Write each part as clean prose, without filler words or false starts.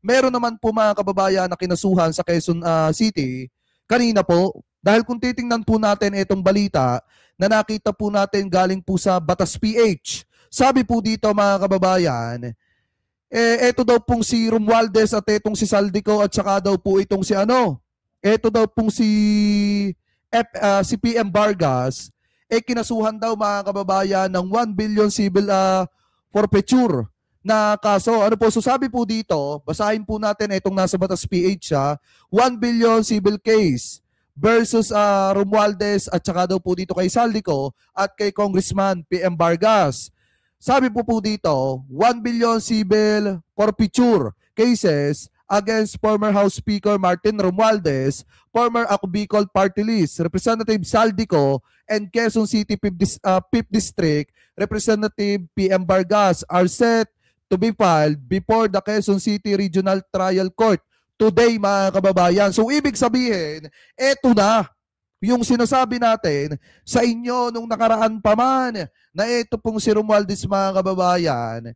meron naman po mga kababayan na kinasuhan sa Quezon City kanina po. Dahil kung titingnan po natin itong balita na nakita po natin galing po sa Batas PH. Sabi po dito mga kababayan, eto daw pong si Romualdez at etong si Saldico at saka daw po itong si eto daw pong si PM Vargas, kinasuhan daw mga kababayan ng 1 billion civil forfeiture na kaso. Ano po, so sabi po dito, basahin po natin itong nasa Batas PH 1 billion civil case versus Romualdez at saka daw po dito kay Saldico at kay Congressman PM Vargas. Sabi po dito, 1 billion civil forfeiture cases against former House Speaker Martin Romualdez, former Ako Bicol Party List, Representative Saldico, and Quezon City 5th District, Representative PM Vargas are set to be filed before the Quezon City Regional Trial Court today mga kababayan. So ibig sabihin, eto na yung sinasabi natin sa inyo nung nakaraan pa man na ito pong si Romualdez mga kababayan,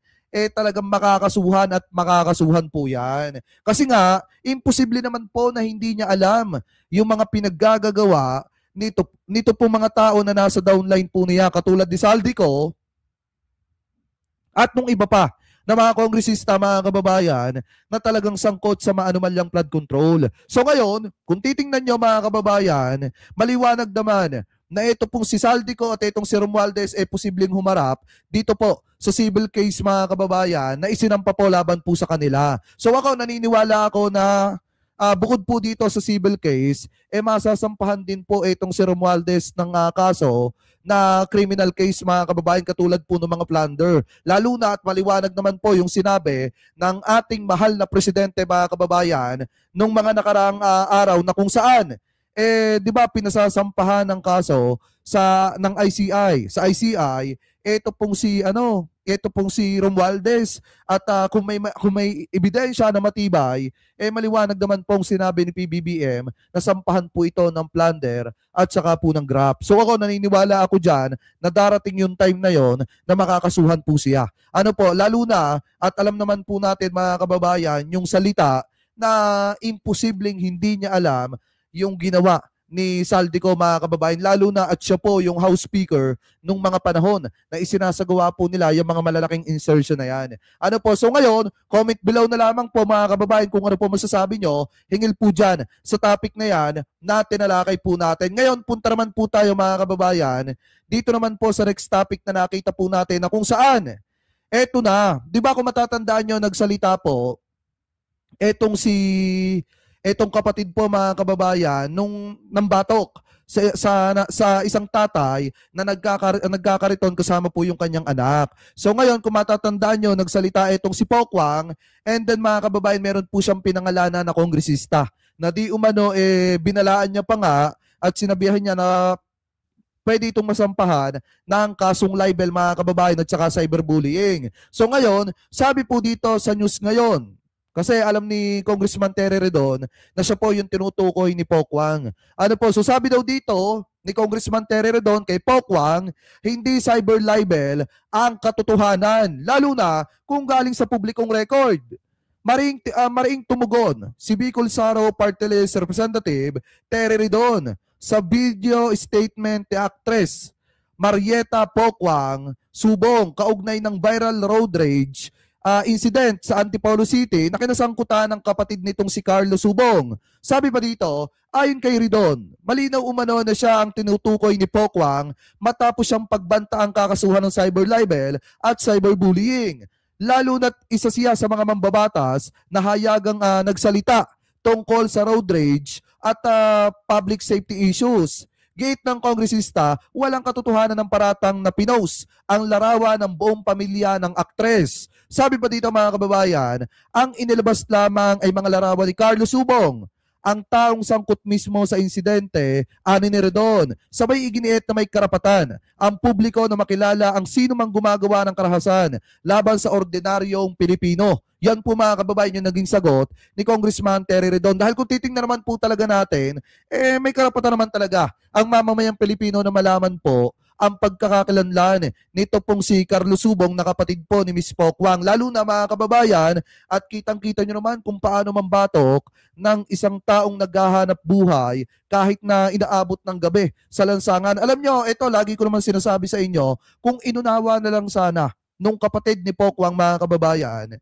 talagang makakasuhan at makakasuhan po yan. Kasi nga, imposible naman po na hindi niya alam yung mga pinaggagawa nito po mga tao na nasa downline po niya katulad ni Saldico at nung iba pa na mga kongresista, mga kababayan, na talagang sangkot sa maanumalyang flood control. So ngayon, kung titingnan nyo mga kababayan, maliwanag naman na ito pong si Saldico at itong si Romualdez posibleng humarap dito po sa civil case mga kababayan na isinampa po laban po sa kanila. So ako, naniniwala ako na bukod po dito sa civil case, masasampahan din po itong si Romualdez ng kaso na criminal case mga kababayan katulad po ng mga plunder. Lalo na at maliwanag naman po yung sinabi ng ating mahal na presidente mga kababayan nung mga nakaraang araw na kung saan di ba pinasasampahan ng kaso ng ICI. Sa ICI, ito pong si Romualdez at kung may ebidensya na matibay, maliwanag naman pong sinabi ni PBBM na sampahan po ito ng plunder at saka po ng graft. So ako, naniniwala ako dyan na darating yung time na yon na makakasuhan po siya. Ano po, lalo na at alam naman po natin mga kababayan yung salita na imposibleng hindi niya alam yung ginawa ni Saldico mga kababayan, lalo na at siya po yung House Speaker nung mga panahon na isinasagawa po nila yung mga malalaking insertion na yan. Ano po, so ngayon, comment below na lamang po mga kababayan kung ano po masasabi nyo, hingil po dyan sa topic na yan na tinalakay po natin. Ngayon, punta naman po tayo mga kababayan, dito naman po sa next topic na nakita po natin na kung saan, eto na, di ba kung matatandaan nyo, nagsalita po, etong kapatid po mga kababayan nung nambatok sa isang tatay na nagkakariton kasama po yung kanyang anak. So ngayon kung matatandaan nyo, nagsalita itong si Pokwang, and then mga kababayan, meron po siyang pinangalanan na kongresista na di umano binalaan niya pa nga at sinabihan niya na pwede itong masampahan ng kasong libel mga kababayan at saka cyberbullying. So ngayon, sabi po dito sa news ngayon, kasi alam ni Congressman Terry Redon na siya po yung tinutukoy ni Pokwang. Ano po, so sabi daw dito ni Congressman Terry Redon kay Pokwang, hindi cyber libel ang katotohanan, lalo na kung galing sa publikong record. Maring tumugon si Bicol Saro Party List Representative Terry Redon sa video statement ni actress Marieta Pokwang Subong kaugnay ng viral road rage incident sa Antipolo City na kinasangkutan ng kapatid nitong si Carlo Subong. Sabi pa dito, ayon kay Ridon, malinaw umano na siya ang tinutukoy ni Pokwang matapos siyang pagbanta ang kakasuhan ng cyber libel at cyberbullying. Lalo na't isa siya sa mga mambabatas na hayagang nagsalita tungkol sa road rage at public safety issues. Gate ng kongresista, walang katotohanan ng paratang na pinost ang larawan ng buong pamilya ng aktres. Sabi pa dito mga kababayan, ang inilabas lamang ay mga larawan ni Carlo Subong, ang taong sangkot mismo sa insidente, ani ni Redon. Sabay iginiit na may karapatan ang publiko na makilala ang sino mang gumagawa ng karahasan laban sa ordinaryong Pilipino. Yan po mga kababayan yung naging sagot ni Congressman Terry Redon. Dahil kung titingnan naman po talaga natin, may karapatan naman talaga ang mamamayang Pilipino na malaman po ang pagkakakilanlan nito pong si Carlos Subong na kapatid po ni Miss Pokwang. Lalo na mga kababayan, at kitang-kita nyo naman kung paano mambatok ng isang taong naghahanap buhay kahit na inaabot ng gabi sa lansangan. Alam nyo, ito lagi ko naman sinasabi sa inyo, kung inunawa na lang sana nung kapatid ni Pokwang, mga kababayan,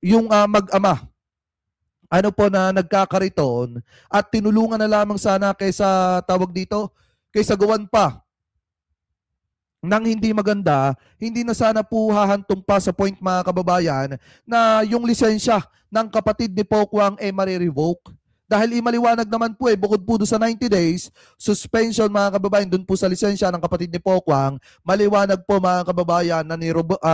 yung mag-ama, ano po na nagkakariton, at tinulungan na lamang sana kaysa tawag dito, kaysa gawan pa nang hindi maganda, hindi na sana po hahantong pa sa point, mga kababayan, na yung lisensya ng kapatid ni Pokwang marirevoke. Dahil imaliwanag naman po bukod po doon sa 90 days, suspension, mga kababayan, doon po sa lisensya ng kapatid ni Pokwang, maliwanag po, mga kababayan, na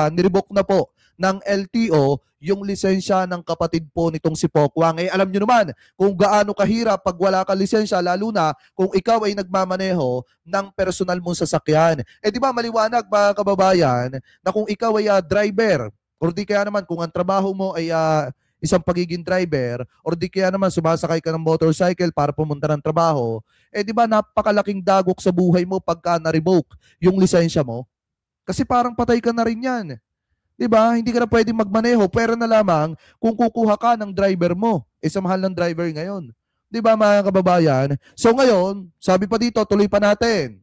nirevoke na po ng LTO yung lisensya ng kapatid po nitong si Pokwang. Alam nyo naman kung gaano kahirap pag wala kang lisensya, lalo na kung ikaw ay nagmamaneho ng personal mong sasakyan. Di ba maliwanag, mga kababayan, na kung ikaw ay driver, or di kaya naman kung ang trabaho mo ay isang pagiging driver, or di kaya naman sumasakay ka ng motorcycle para pumunta ng trabaho, di ba napakalaking dagok sa buhay mo pagka na-revoke yung lisensya mo? Kasi parang patay ka na rin yan. Diba? Hindi ka na pwedeng magmaneho, pero na lamang kung kukuha ka ng driver mo. Sa mahal ng driver ngayon. Diba, mga kababayan? So ngayon, sabi pa dito, tuloy pa natin.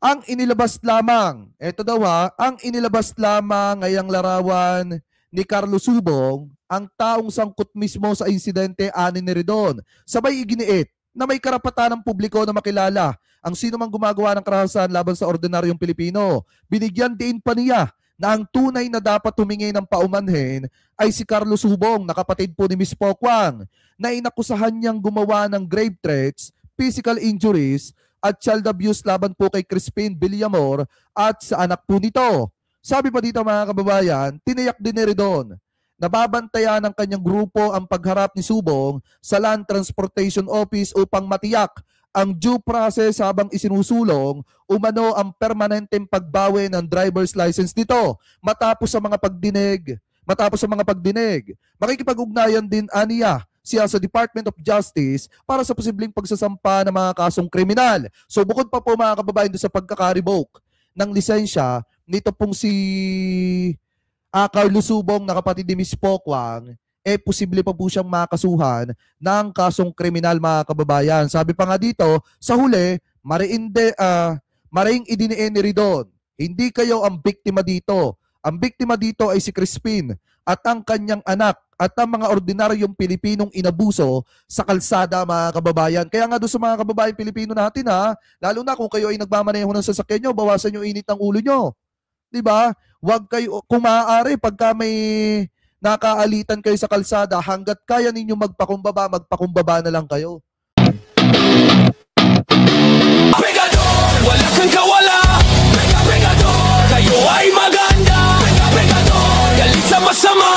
Ang inilabas lamang, eto daw ang inilabas lamang ngayong larawan ni Carlos Subong, ang taong sangkot mismo sa insidente ani ni Ridon. Sabay iginiit na may karapatan ng publiko na makilala ang sino mang gumagawa ng karahasan laban sa ordinaryong Pilipino. Binigyan din pa niya na ang tunay na dapat humingi ng paumanhin ay si Carlos Subong, na kapatid po ni Miss Pokwang, na inakusahan niyang gumawa ng grave threats, physical injuries at child abuse laban po kay Crispin Villamor at sa anak po nito. Sabi pa dito, mga kababayan, tiniyak din ni Ridon, nababantayan ng kanyang grupo ang pagharap ni Subong sa Land Transportation Office upang matiyak ang due process habang isinusulong umano ang permanenteng pagbawi ng driver's license nito. Matapos sa mga pagdinig, makikipag-ugnayan din aniya siya sa Department of Justice para sa posibleng pagsasampa ng mga kasong kriminal. So bukod pa po, mga kababayan, doon sa pagkaka-revoke ng lisensya nito pong si Carlos Subong, na kapatid ni Miss Pokwang, posible pa po siyang makasuhan ng kasong kriminal, mga kababayan. Sabi pa nga dito, sa huli, maring idiniin ni Ridon, hindi kayo ang biktima dito. Ang biktima dito ay si Crispin at ang kanyang anak at ang mga ordinaryong Pilipinong inabuso sa kalsada, mga kababayan. Kaya nga doon sa mga kababayan Pilipino natin, lalo na kung kayo ay nagmamaneho ng sasakyan nyo, bawasan nyo init ng ulo nyo. Diba? Huwag kayo, kung maaari, pagka may nakaalitan kayo sa kalsada, hanggat kaya ninyo magpakumbaba na lang kayo. Pegador, wala kang kawala. Pegador, kayo ay maganda. Pegador, galit sa masama.